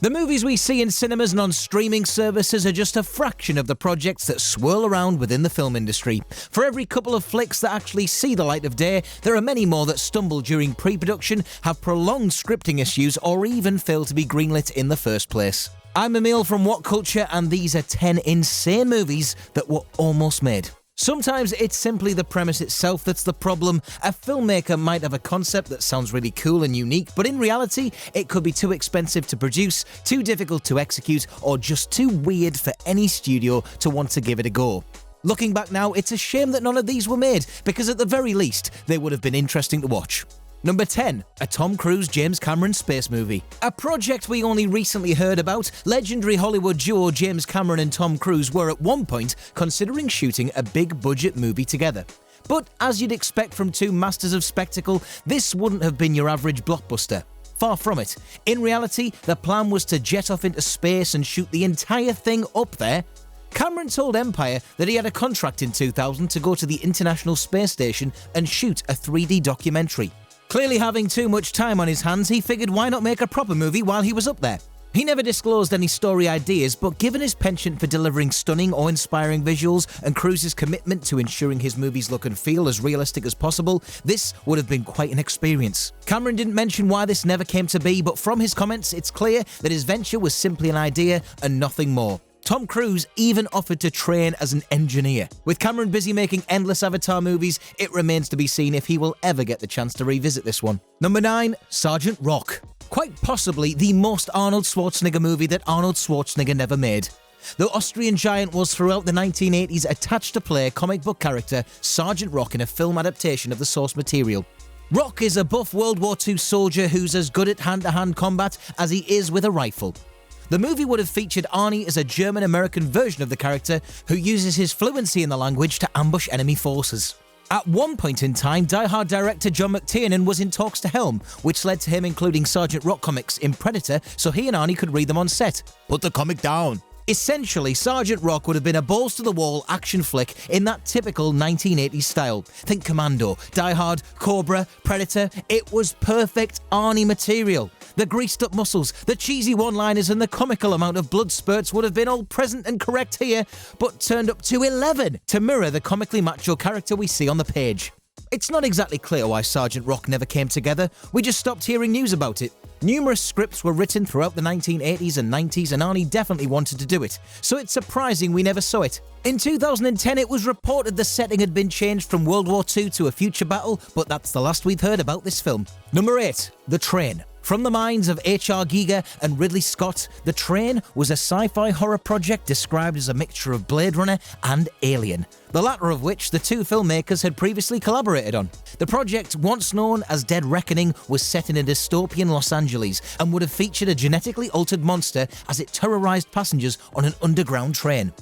The movies we see in cinemas and on streaming services are just a fraction of the projects that swirl around within the film industry. For every couple of flicks that actually see the light of day, there are many more that stumble during pre-production, have prolonged scripting issues, or even fail to be greenlit in the first place. I'm Emil from What Culture, and these are 10 insane movies that were almost made. Sometimes it's simply the premise itself that's the problem. A filmmaker might have a concept that sounds really cool and unique, but in reality, it could be too expensive to produce, too difficult to execute, or just too weird for any studio to want to give it a go. Looking back now, it's a shame that none of these were made, because at the very least, they would have been interesting to watch. Number 10. A Tom Cruise-James Cameron space movie. A project we only recently heard about, legendary Hollywood duo James Cameron and Tom Cruise were at one point considering shooting a big-budget movie together. But as you'd expect from two masters of spectacle, this wouldn't have been your average blockbuster. Far from it. In reality, the plan was to jet off into space and shoot the entire thing up there. Cameron told Empire that he had a contract in 2000 to go to the International Space Station and shoot a 3D documentary. Clearly having too much time on his hands, he figured why not make a proper movie while he was up there. He never disclosed any story ideas, but given his penchant for delivering stunning or inspiring visuals and Cruise's commitment to ensuring his movies look and feel as realistic as possible, this would have been quite an experience. Cameron didn't mention why this never came to be, but from his comments, it's clear that his venture was simply an idea and nothing more. Tom Cruise even offered to train as an engineer. With Cameron busy making endless Avatar movies, it remains to be seen if he will ever get the chance to revisit this one. Number 9. Sgt Rock. Quite possibly the most Arnold Schwarzenegger movie that Arnold Schwarzenegger never made. The Austrian giant was throughout the 1980s attached to play comic book character Sgt Rock in a film adaptation of the source material. Rock is a buff World War II soldier who's as good at hand-to-hand combat as he is with a rifle. The movie would have featured Arnie as a German-American version of the character who uses his fluency in the language to ambush enemy forces. At one point in time, Die Hard director John McTiernan was in talks to helm, which led to him including Sgt Rock comics in Predator so he and Arnie could read them on set. Put the comic down. Essentially, Sgt Rock would have been a balls-to-the-wall action flick in that typical 1980s style. Think Commando, Die Hard, Cobra, Predator. It was perfect Arnie material. The greased-up muscles, the cheesy one-liners and the comical amount of blood spurts would have been all present and correct here, but turned up to 11 to mirror the comically macho character we see on the page. It's not exactly clear why Sgt Rock never came together, we just stopped hearing news about it. Numerous scripts were written throughout the 1980s and 90s and Arnie definitely wanted to do it, so it's surprising we never saw it. In 2010 it was reported the setting had been changed from World War II to a future battle, but that's the last we've heard about this film. Number 8. The Train. From the minds of H.R. Giger and Ridley Scott, The Train was a sci-fi horror project described as a mixture of Blade Runner and Alien, the latter of which the two filmmakers had previously collaborated on. The project, once known as Dead Reckoning, was set in a dystopian Los Angeles and would have featured a genetically altered monster as it terrorized passengers on an underground train.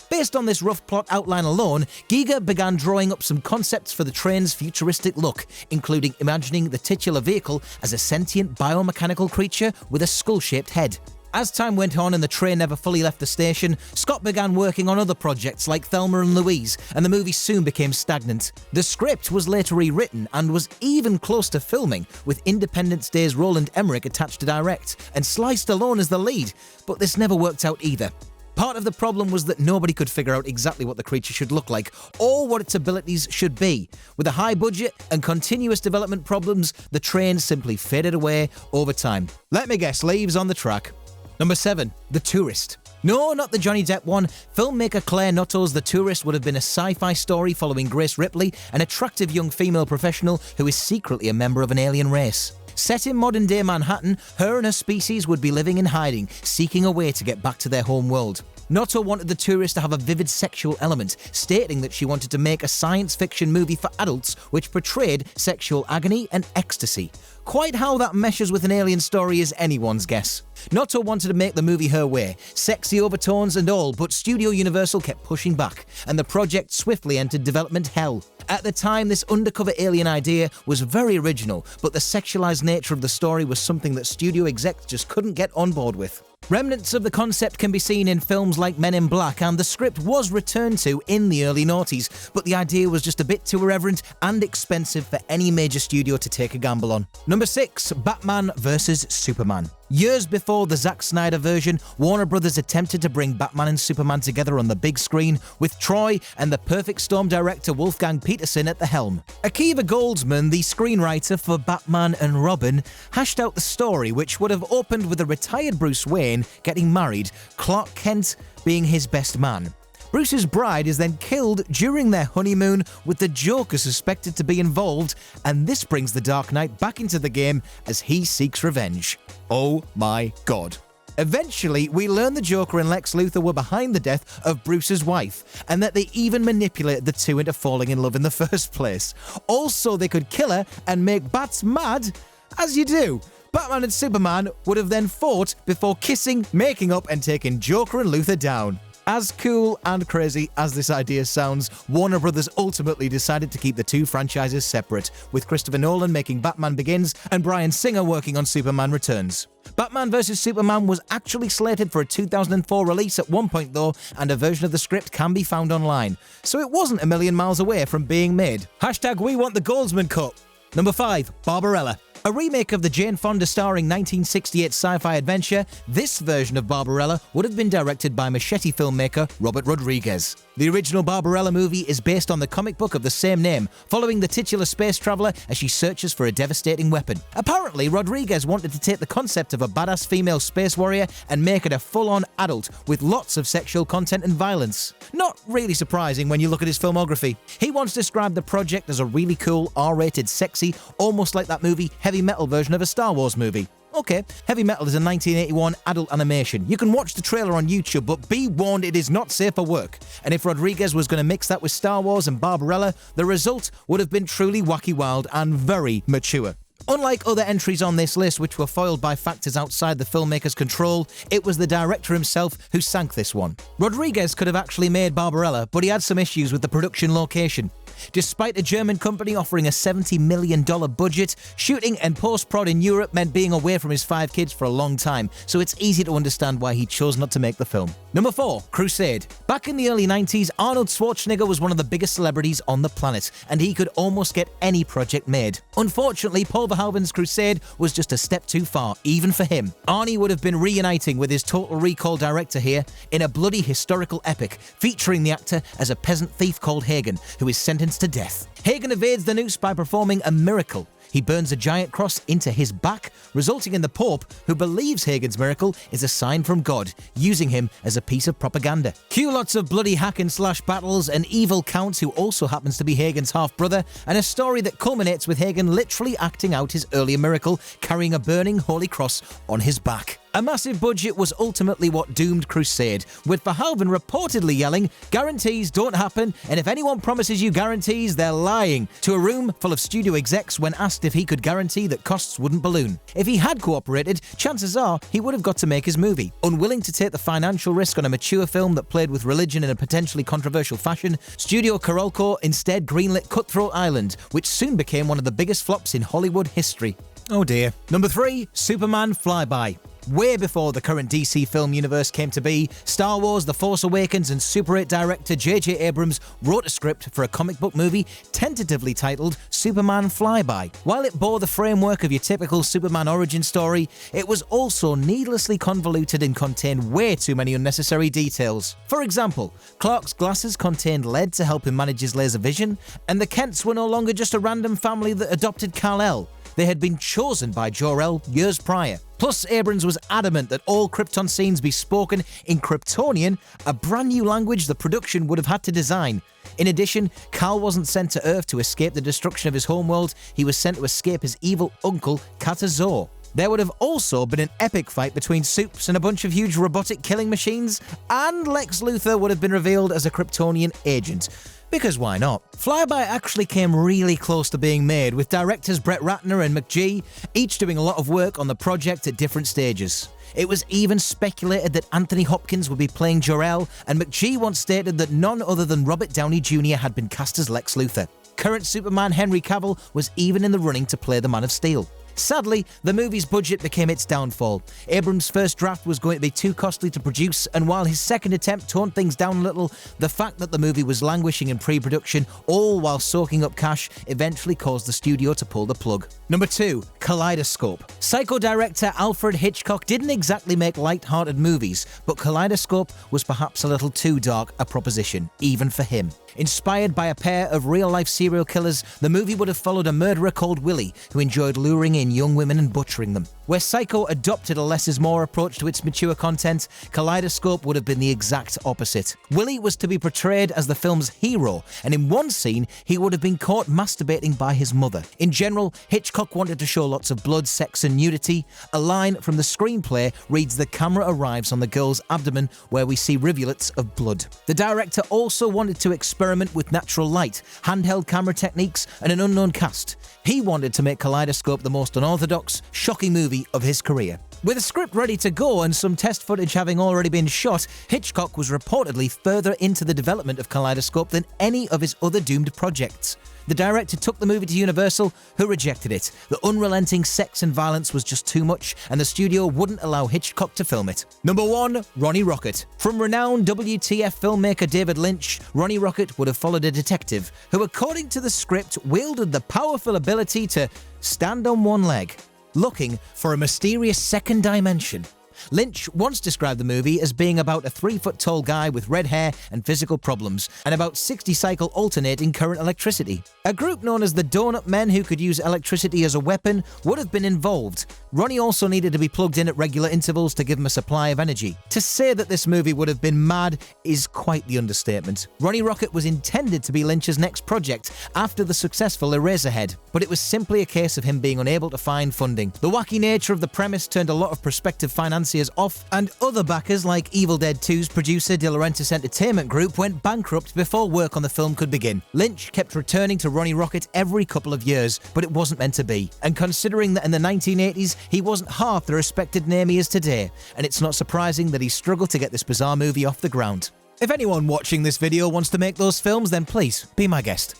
Based on this rough plot outline alone, Giger began drawing up some concepts for the train's futuristic look, including imagining the titular vehicle as a sentient biomechanical creature with a skull-shaped head. As time went on and the train never fully left the station, Scott began working on other projects like Thelma and Louise, and the movie soon became stagnant. The script was later rewritten and was even close to filming, with Independence Day's Roland Emmerich attached to direct, and Sly Stallone as the lead, but this never worked out either. Part of the problem was that nobody could figure out exactly what the creature should look like, or what its abilities should be. With a high budget and continuous development problems, the train simply faded away over time. Let me guess, leaves on the track. Number 7. The Tourist. No, not the Johnny Depp one. Filmmaker Claire Notto's The Tourist would have been a sci-fi story following Grace Ripley, an attractive young female professional who is secretly a member of an alien race. Set in modern-day Manhattan, her and her species would be living in hiding, seeking a way to get back to their home world. Notto wanted The Tourist to have a vivid sexual element, stating that she wanted to make a science fiction movie for adults which portrayed sexual agony and ecstasy. Quite how that meshes with an alien story is anyone's guess. Notto wanted to make the movie her way, sexy overtones and all, but Studio Universal kept pushing back, and the project swiftly entered development hell. At the time, this undercover alien idea was very original, but the sexualized nature of the story was something that studio execs just couldn't get on board with. Remnants of the concept can be seen in films like Men in Black, and the script was returned to in the early noughties, but the idea was just a bit too irreverent and expensive for any major studio to take a gamble on. Number 6. Batman vs Superman. Years before the Zack Snyder version, Warner Brothers attempted to bring Batman and Superman together on the big screen, with Troy and the Perfect Storm director Wolfgang Peterson at the helm. Akiva Goldsman, the screenwriter for Batman and Robin, hashed out the story, which would have opened with a retired Bruce Wayne getting married, Clark Kent being his best man. Bruce's bride is then killed during their honeymoon, with the Joker suspected to be involved, and this brings the Dark Knight back into the game as he seeks revenge. Oh my god. Eventually, we learn the Joker and Lex Luthor were behind the death of Bruce's wife, and that they even manipulated the two into falling in love in the first place. Also, they could kill her and make bats mad, as you do. Batman and Superman would have then fought before kissing, making up, and taking Joker and Luthor down. As cool and crazy as this idea sounds, Warner Brothers ultimately decided to keep the two franchises separate, with Christopher Nolan making Batman Begins and Bryan Singer working on Superman Returns. Batman vs Superman was actually slated for a 2004 release at one point though, and a version of the script can be found online, so it wasn't a million miles away from being made. Hashtag we want the Goldsman cut. Number 5. Barbarella. A remake of the Jane Fonda starring 1968 sci-fi adventure, this version of Barbarella would have been directed by Machete filmmaker Robert Rodriguez. The original Barbarella movie is based on the comic book of the same name, following the titular space traveler as she searches for a devastating weapon. Apparently, Rodriguez wanted to take the concept of a badass female space warrior and make it a full-on adult with lots of sexual content and violence. Not really surprising when you look at his filmography. He once described the project as a really cool, R-rated, sexy, almost like that movie Heavy Metal version of a Star Wars movie. Okay, Heavy Metal is a 1981 adult animation. You can watch the trailer on YouTube, but be warned, it is not safe for work. And if Rodriguez was going to mix that with Star Wars and Barbarella, the result would have been truly wacky wild and very mature. Unlike other entries on this list, which were foiled by factors outside the filmmaker's control, it was the director himself who sank this one. Rodriguez could have actually made Barbarella, but he had some issues with the production location. Despite a German company offering a $70 million budget, shooting and post-prod in Europe meant being away from his 5 kids for a long time, so it's easy to understand why he chose not to make the film. Number 4. Crusade. Back in the early 90s, Arnold Schwarzenegger was one of the biggest celebrities on the planet, and he could almost get any project made. Unfortunately, Paul Verhoeven's Crusade was just a step too far, even for him. Arnie would have been reuniting with his Total Recall director here in a bloody historical epic, featuring the actor as a peasant thief called Hagen, who is sentenced to death. Hagen evades the noose by performing a miracle. He burns a giant cross into his back, resulting in the Pope, who believes Hagen's miracle is a sign from God, using him as a piece of propaganda. Cue lots of bloody hack-and-slash battles, an evil count who also happens to be Hagen's half-brother, and a story that culminates with Hagen literally acting out his earlier miracle, carrying a burning holy cross on his back. A massive budget was ultimately what doomed Crusade, with Verhoeven reportedly yelling, "Guarantees don't happen, and if anyone promises you guarantees, they're lying," to a room full of studio execs when asked if he could guarantee that costs wouldn't balloon. If he had cooperated, chances are he would have got to make his movie. Unwilling to take the financial risk on a mature film that played with religion in a potentially controversial fashion, Studio Carolco instead greenlit Cutthroat Island, which soon became one of the biggest flops in Hollywood history. Oh dear. Number 3. Superman Flyby. Way before the current DC film universe came to be, Star Wars The Force Awakens and Super 8 director J.J. Abrams wrote a script for a comic book movie tentatively titled Superman Flyby. While it bore the framework of your typical Superman origin story, it was also needlessly convoluted and contained way too many unnecessary details. For example, Clark's glasses contained lead to help him manage his laser vision, and the Kents were no longer just a random family that adopted Kal-El. They had been chosen by Jor-El years prior. Plus, Abrams was adamant that all Krypton scenes be spoken in Kryptonian, a brand new language the production would have had to design. In addition, Kal wasn't sent to Earth to escape the destruction of his homeworld, he was sent to escape his evil uncle, Katazor. There would have also been an epic fight between Supes and a bunch of huge robotic killing machines, and Lex Luthor would have been revealed as a Kryptonian agent. Because why not? Flyby actually came really close to being made, with directors Brett Ratner and McG each doing a lot of work on the project at different stages. It was even speculated that Anthony Hopkins would be playing Jor-El, and McG once stated that none other than Robert Downey Jr. had been cast as Lex Luthor. Current Superman Henry Cavill was even in the running to play the Man of Steel. Sadly, the movie's budget became its downfall. Abrams' first draft was going to be too costly to produce, and while his second attempt toned things down a little, the fact that the movie was languishing in pre-production, all while soaking up cash, eventually caused the studio to pull the plug. Number 2. Kaleidoscope. Psycho director Alfred Hitchcock didn't exactly make light-hearted movies, but Kaleidoscope was perhaps a little too dark a proposition, even for him. Inspired by a pair of real-life serial killers, the movie would have followed a murderer called Willie, who enjoyed luring in young women and butchering them. Where Psycho adopted a less is more approach to its mature content, Kaleidoscope would have been the exact opposite. Willie was to be portrayed as the film's hero, and in one scene, he would have been caught masturbating by his mother. In general, Hitchcock wanted to show lots of blood, sex, and nudity. A line from the screenplay reads, "The camera arrives on the girl's abdomen where we see rivulets of blood." The director also wanted to experiment with natural light, handheld camera techniques, and an unknown cast. He wanted to make Kaleidoscope the most unorthodox, shocking movie of his career. With a script ready to go and some test footage having already been shot, Hitchcock was reportedly further into the development of Kaleidoscope than any of his other doomed projects. The director took the movie to Universal, who rejected it. The unrelenting sex and violence was just too much, and the studio wouldn't allow Hitchcock to film it. Number 1. Ronnie Rocket. From renowned WTF filmmaker David Lynch, Ronnie Rocket would have followed a detective who, according to the script, wielded the powerful ability to stand on one leg, looking for a mysterious second dimension. Lynch once described the movie as being about a 3-foot-tall guy with red hair and physical problems, and about 60 cycle alternating current electricity. A group known as the Donut Men, who could use electricity as a weapon, would have been involved. Ronnie also needed to be plugged in at regular intervals to give him a supply of energy. To say that this movie would have been mad is quite the understatement. Ronnie Rocket was intended to be Lynch's next project after the successful Eraserhead, but it was simply a case of him being unable to find funding. The wacky nature of the premise turned a lot of prospective financiers off, and other backers like Evil Dead 2's producer De Laurentiis Entertainment Group went bankrupt before work on the film could begin. Lynch kept returning to Ronnie Rocket every couple of years, but it wasn't meant to be. And considering that in the 1980s, he wasn't half the respected name he is today, and it's not surprising that he struggled to get this bizarre movie off the ground. If anyone watching this video wants to make those films, then please, be my guest.